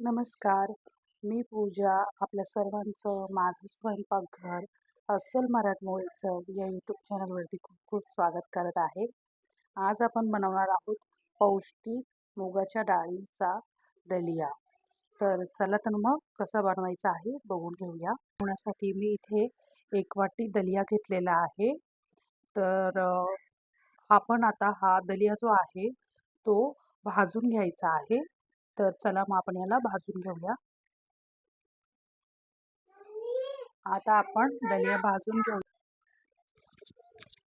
नमस्कार, मी पूजा. आपल्या सर्वांचं माझं स्वयंपाकघर अस्सल मराठमोळी चव या यूट्यूब चॅनलवरती खूप खूप स्वागत करत आहे. आज आपण बनवणार आहोत पौष्टिक मुगाच्या डाळीचा दलिया. तर चला तर मग कसं बनवायचं आहे बघून घेऊया. बनवण्यासाठी मी इथे 1 वाटी दलिया घेतलेला आहे. तर आपण आता हा दलिया जो आहे तो भाजून घ्यायचा आहे. तर चला मग आपण याला भाजून घेऊया. आता आपण दलिया भाजून घेऊ.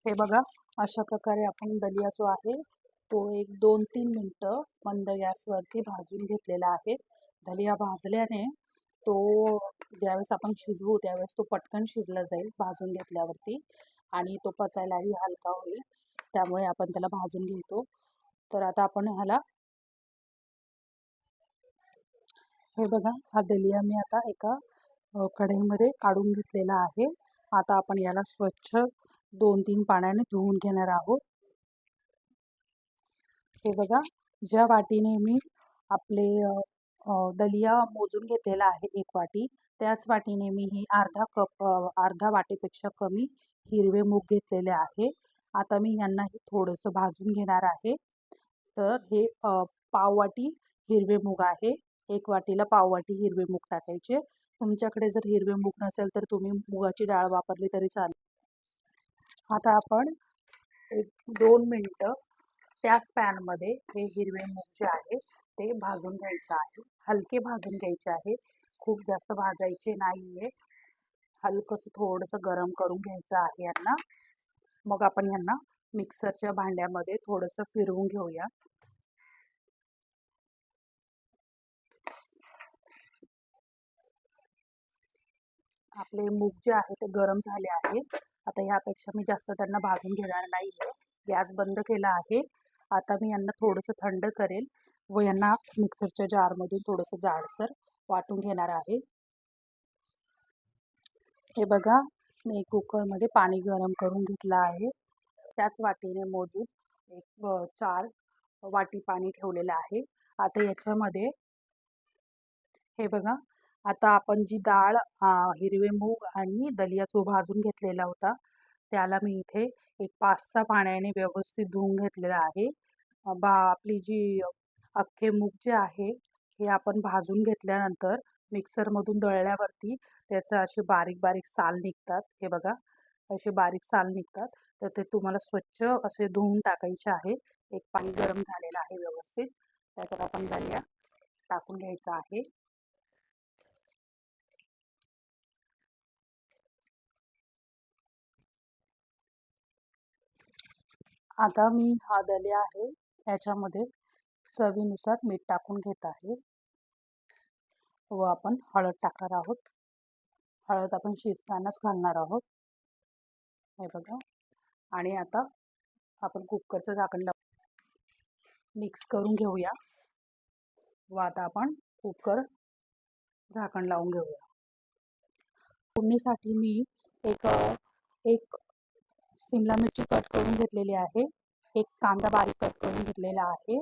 हे बघा, अशा प्रकारे आपण दलिया जो आहे तो एक 2-3 मिनटं मंद गॅसवरती भाजून घेतलेला आहे. दलिया भाजल्याने तो ज्यावेळेस आपण शिजवू त्यावेळेस तो पटकन शिजला जाईल भाजून घेतल्यावरती आणि तो पचायलाही हलका होईल. त्यामुळे आपण त्याला भाजून घेतो. तर आता आपण ह्याला हे बघा, हा दलिया मी आता एका कढईमध्ये काढून घेतलेला आहे. आता आपण याला स्वच्छ 2-3 पाण्याने धुवून घेणार आहोत. हे बघा, ज्या वाटीने मी आपले दलिया मोजून घेतलेला आहे 1 वाटी, त्याच वाटीने मी ही अर्धा वाटीपेक्षा कमी हिरवे मूग घेतलेले आहे. आता मी यांना थोडंसं भाजून घेणार आहे. तर हे पाव वाटी हिरवे मूग आहे. 1 वाटीला पाव वाटी हिरवे मूग टाकायचे. तुमच्याकडे जर हिरवे मूग नसेल तर तुम्ही मुगाची डाळ वापरली तरी चालेल. आता आपण 1-2 मिनटं त्याच पॅनमध्ये हे हिरवे मूग जे आहे ते भाजून घ्यायचे आहे. हलके भाजून घ्यायचे आहे. खूप जास्त भाजायचे नाहीये. हलकंसं थोडंसं गरम करून घ्यायचं आहे यांना. मग आपण यांना मिक्सरच्या भांड्यामध्ये थोडंसं फिरवून घेऊया. आपले मूग जे आहे ते गरम झाले आहे. आता ह्यापेक्षा मी जास्त त्यांना भाजून घेणार नाही आहे. गॅस बंद केला आहे. आता मी यांना थोडंसं थंड करेल व यांना मिक्सरच्या जारमधून थोडंसं जाडसर वाटून घेणार आहे. हे बघा, मी कुकरमध्ये पाणी गरम करून घेतलं आहे. त्याच वाटीने मोजून 4 वाटी पाणी ठेवलेलं आहे. आता याच्यामध्ये हे बघा, आता आपण जी डाळ हिरवे मूग आणि दलिया जो भाजून घेतलेला होता त्याला मी इथे एक 5-6 पाण्याने व्यवस्थित धुवून घेतलेला आहे. आपली जी अख्खे मूग जे आहे हे आपण भाजून घेतल्यानंतर मिक्सरमधून दळल्यावरती त्याचं असे बारीक बारीक साल निघतात. हे बघा, असे बारीक साल निघतात. तर ते तुम्हाला स्वच्छ असे धुवून टाकायचे आहे. एक पाणी गरम झालेलं आहे व्यवस्थित. त्याच्यात आपण दलिया टाकून घ्यायचा आहे. आता मी हा दलिया आहे याच्यामध्ये चवीनुसार मीठ टाकून घेत आहे व आपण हळद टाकणार आहोत. हळद आपण शिजतानाच घालणार आहोत. हे बघा, आणि आता आपण कुकरचं झाकण मिक्स करून घेऊया व आता आपण कुकर झाकण लावून घेऊया. फोडणीसाठी मी एक एक शिमला मिरची कट करून घेतलेली आहे. एक कांदा बारीक कट करून घेतलेला आहे.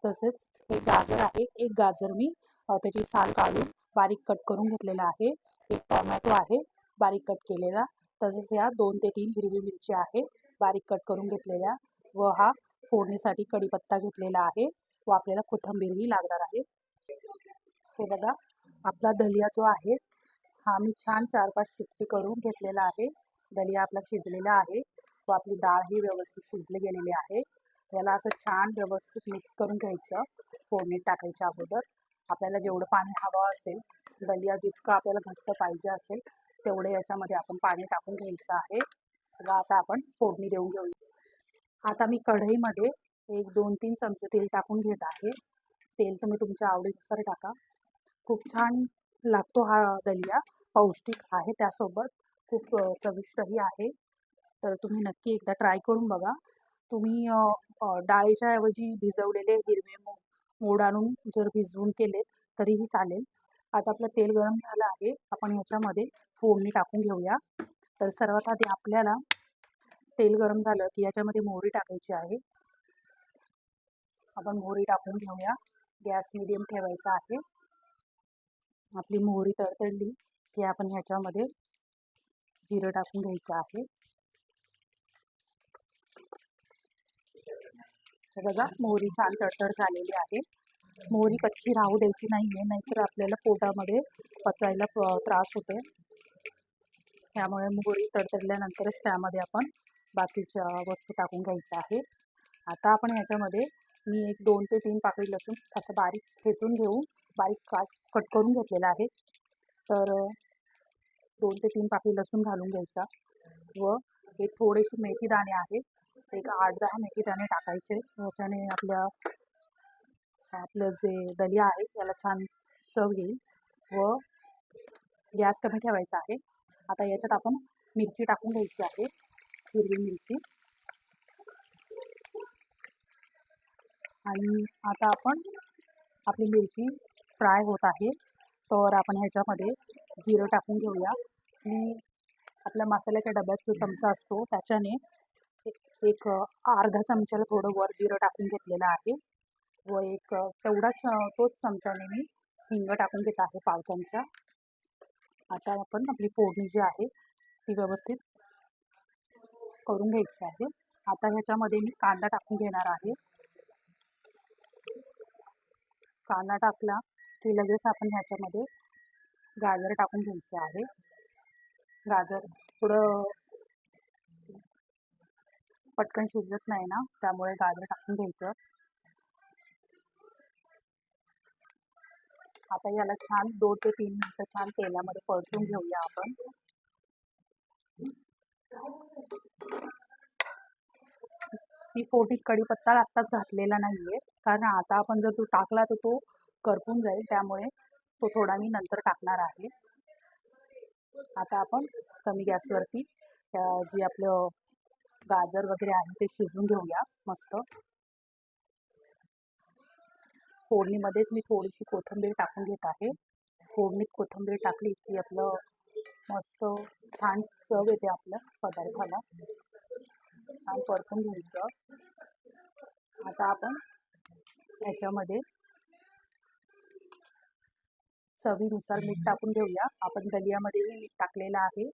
तसेच एक गाजर आहे. एक गाजर मी त्याची साल काढून बारीक कट करून घेतलेला आहे. एक टोमॅटो आहे बारीक कट केलेला. तसेच या 2 ते 3 हिरवी मिरची आहे बारीक कट करून घेतलेल्या व हा फोडणीसाठी कढीपत्ता घेतलेला आहे व आपल्याला कोथिंबीरही लागणार आहे. हे बघा, आपला दलिया जो आहे हा मी छान 4-5 शिट्टी करून घेतलेला आहे. दलिया आपला शिजलेला आहे व आपली डाळ ही व्यवस्थित शिजली गेलेली आहे. याला असं छान व्यवस्थित मिक्स करून घ्यायचं. फोडणीत टाकायच्या अगोदर आपल्याला जेवढं पाणी हवं असेल, दलिया जितकं आपल्याला घट्ट पाहिजे असेल तेवढे याच्यामध्ये आपण पाणी टाकून घ्यायचं आहे. आता आपण फोडणी देऊन घेऊया. आता मी कढईमध्ये 1-2-3 चमचे तेल टाकून घेत आहे. तेल तुम्ही तुमच्या आवडीनुसार टाका. खूप छान लागतो हा दलिया. पौष्टिक आहे, त्यासोबत खूप चविष्टही आहे. तर तुम्ही नक्की एकदा ट्राय करून बघा. तुम्ही डाळीच्या ऐवजी भिजवलेले हिरवे मोड आणून जर भिजवून केले तरीही चालेल. आता आपलं तेल गरम झालं आहे. आपण ह्याच्यामध्ये फोडणी टाकून घेऊया. तर सर्वात आधी आपल्याला तेल गरम झालं की याच्यामध्ये मोहरी टाकायची आहे. आपण मोहरी टाकून घेऊया. गॅस मीडियम ठेवायचा आहे. आपली मोहरी तडतडली की आपण ह्याच्यामध्ये जिरं टाकून घ्यायचं आहे. बघा मोहरी छान तडतड झालेली आहे. मोहरी कच्ची राहू द्यायची नाहीये, नाहीतर आपल्याला पोटामध्ये पचायला त्रास होतो. त्यामुळे मोहरी तडतडल्यानंतरच त्यामध्ये आपण बाकीच्या वस्तू टाकून घ्यायच्या आहे. आता आपण ह्याच्यामध्ये मी एक 2 ते 3 पाकळी लसूण असं बारीक ठेचून घेऊन बारीक कट करून घेतलेला आहे. तर 2 ते 3 पाकळी लसूण घालून घ्यायचा व एक थोडेसे मेथी दाणे आहेत, एक 8-10 मेथी दाणे टाकायचे. ह्याच्याने आपलं जे दलिया आहे त्याला छान चव येईल व गॅस कमी ठेवायचा आहे. आता याच्यात आपण मिरची टाकून घ्यायची आहे, हिरवी मिरची. आणि आता आपण आपली मिरची फ्राय होत आहे तर आपण ह्याच्यामध्ये जिरं टाकून घेऊया. मी आपल्या मसाल्याच्या डब्यात जो चमचा असतो त्याच्याने एक अर्धा चमच्याला थोडं वर जिरं टाकून घेतलेलं आहे व एक तेवढाच तोच चमच्याने मी हिंग टाकून घेत आहे, पाव चमचा. आता आपण आपली फोडणी जी आहे ती व्यवस्थित करून घ्यायची आहे. आता ह्याच्यामध्ये मी कांदा टाकून घेणार आहे. कांदा टाकला की लगेच आपण ह्याच्यामध्ये गाजर टाकून घ्यायचे आहे. गाजर थोडं पटकन शिजत नाही ना, त्यामुळे गाजर टाकून घ्यायचं. आता याला छान 2 ते 3 मिनिटं छान तेलामध्ये परतून घेऊया आपण. मी फोडणीत कढीपत्ता आत्ताच घातलेला नाहीये, कारण आता आपण जर तो टाकला तर तो करपून जाईल, त्यामुळे तो थोडा मी नंतर टाकणार आहे. आता आपण कमी गॅसवरती जी आपलं गाजर वगैरे आहे ते शिजवून घेऊया मस्त. फोडणीमध्येच मी थोडीशी कोथिंबीर टाकून घेत आहे. फोडणीत कोथिंबीर टाकली की आपलं मस्त छान चव येते आपल्या पदार्थाला. छान परतून घ्यायचं. आता आपण ह्याच्यामध्ये चवीनुसार मीठ टाकून घेऊया. आपण दलियामध्येही मीठ टाकलेलं आहे,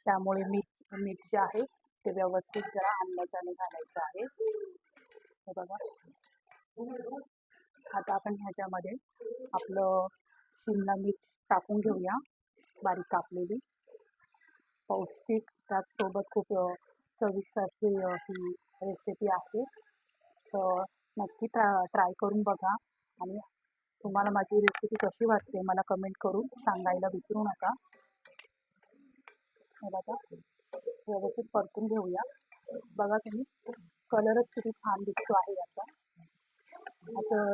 त्यामुळे मीठ जे आहे ते व्यवस्थित जरा अंदाजाने घालायचं आहे. हे बघा. आता आपण ह्याच्यामध्ये आपलं शिमला मिर्च टाकून घेऊया, बारीक कापलेली. पौष्टिक त्याचसोबत खूप चविष्ट अशी ही रेसिपी आहे. तर नक्की ट्राय करून बघा आणि तुम्हाला माझी रेसिपी कशी वाटते मला कमेंट करून सांगायला विसरू नका. हे बघा, व्यवस्थित परतून घेऊया. बघा तुम्ही, कलरच किती छान दिसतो आहे याचा. असं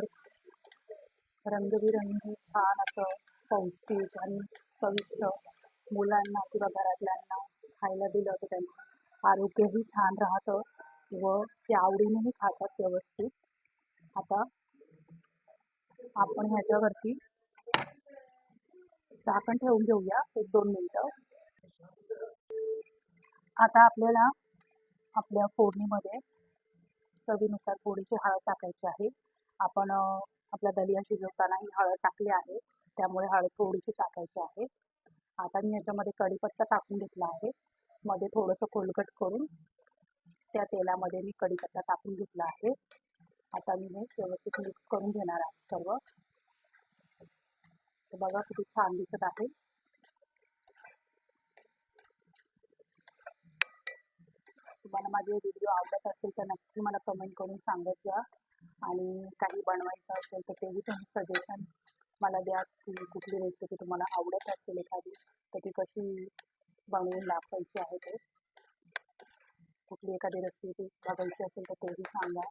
रंगबिरंगी छान असं पौष्टिक आणि चविष्ट मुलांना किंवा घरातल्यांना खायला दिलं तर त्यांचं आरोग्यही छान राहतं व ते आवडीनेही खातात व्यवस्थित. आता आपण ह्याच्यावरती झाकण ठेवून घेऊया 1-2 मिनिटं. आता आपल्याला आपल्या फोडणीमध्ये चवीनुसार थोडीशी हळद टाकायची आहे. आपण आपला दलिया शिजवतानाही हळद टाकली आहे, त्यामुळे हळद थोडीशी टाकायची आहे. आता मी याच्यामध्ये कढीपत्ता टाकून घेतला आहे. मध्ये थोडंसं कोलगट करून त्या तेलामध्ये मी कढीपत्ता टाकून घेतला आहे. आता मी हे व्यवस्थित मिक्स करून घेणार आहे सर्व. बघा किती छान दिसत आहे. तुम्हाला माझे व्हिडिओ आवडत असेल तर नक्की मला कमेंट करून सांगत जा. आणि काही बनवायचं असेल तर तेही तुम्ही सजेशन मला द्या की कुठली रेसिपी तुम्हाला आवडत असेल एखादी तर ती कशी बनवून दाखवायची आहे. ते कुठली एखादी रेसिपी बघायची असेल तर तेही सांगा.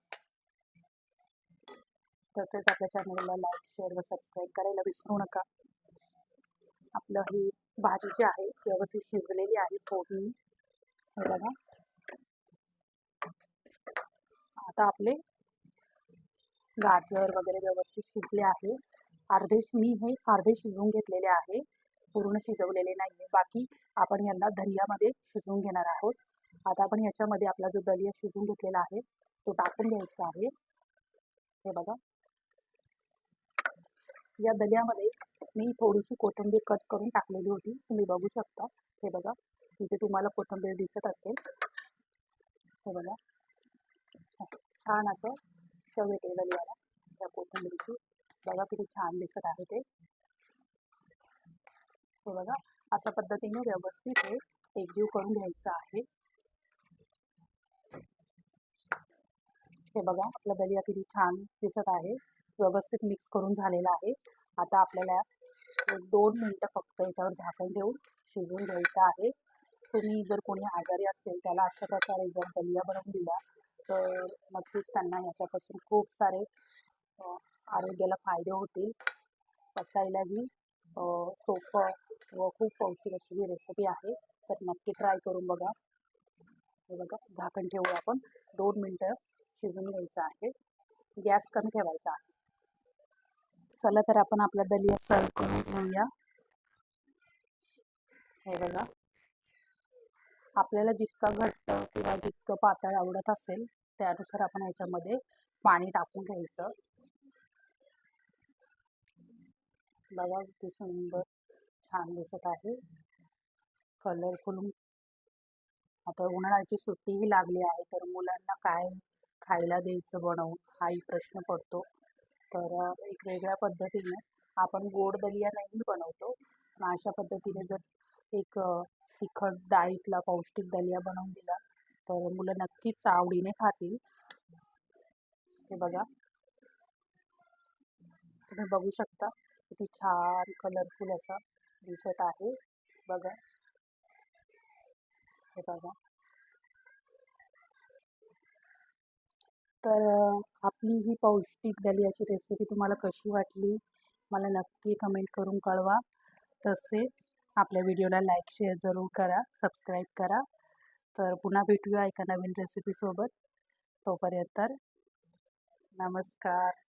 तसेच आपल्या चॅनलला लाईक, शेअर व सबस्क्राईब करायला विसरू नका. आपलं ही भाजी जी आहे व्यवस्थित शिजलेली आहे फोडणी. हे बघा, आता आपले गाजर वगैरे व्यवस्थित शिजले आहे. मी हे अर्धे शिजवून घेतलेले आहे, पूर्ण शिजवलेले नाही. बाकी आपण यांना दलियामध्ये शिजवून घेणार आहोत. आता आपण याच्यामध्ये आपला जो दलिया शिजवून घेतलेला आहे तो टाकून घ्यायचा आहे. हे बघा, या दलियामध्ये मी थोडीशी कोथिंबीर कट करून टाकलेली होती, तुम्ही बघू शकता. हे बघा, इथे तुम्हाला कोथिंबीर दिसत असेल. हे बघा, छान असं चव येते दलियाला त्या कोथिंबीरची. बघा किती छान दिसत आहे ते. हे बघा, अशा पद्धतीने व्यवस्थित हे एकजीव करून घ्यायचं आहे. हे बघा, आपला दलिया किती छान दिसत आहे. व्यवस्थित मिक्स करून झालेला आहे. आता आपल्याला 2 मिनिटं फक्त याच्यावर झाकण ठेवून शिजवून घ्यायचं आहे. तुम्ही जर कोणी आजारी असेल त्याला अशा प्रकारे जर दलिया बनवून दिला तर नक्कीच त्यांना याच्यापासून खूप सारे आरोग्याला फायदे होतील. पचायलाही सोपं व खूप पौष्टिक अशी ही रेसिपी आहे. तर नक्की ट्राय करून बघा. हे बघा, झाकण ठेवून आपण 2 मिनिटं शिजवून घ्यायचं आहे. गॅस कमी ठेवायचा आहे. चला तर आपण आपला दलिया सर्व करून घेऊया. हे बघा, आपल्याला जितका घट्ट किंवा जितकं पातळ आवडत असेल त्यानुसार आपण याच्यामध्ये पाणी टाकून घ्यायचं. बघा किती सुंदर छान दिसत आहे, कलरफुल. आता उन्हाळ्याची सुट्टीही लागली आहे तर मुलांना काय खायला द्यायचं बनवून हाही प्रश्न पडतो. तर एक वेगळ्या पद्धतीने आपण गोड दलिया नेहमी बनवतो, पण अशा पद्धतीने जर एक तिखट डाळीतला पौष्टिक दलिया बनवून दिला तर मुलं नक्कीच आवडीने खातील. हे बघा, तुम्ही बघू शकता किती छान कलरफुल असा दिसत आहे. बघा, हे बघा. तर आपली ही पौष्टिक दलियाची रेसिपी तुम्हाला कशी वाटली मला नक्की कमेंट करून कळवा. तसेच आपल्या व्हिडिओला लाईक शेअर जरूर करा, सबस्क्राईब करा. तर पुन्हा भेटूया एका नवीन रेसिपीसोबत. तोपर्यंत नमस्कार.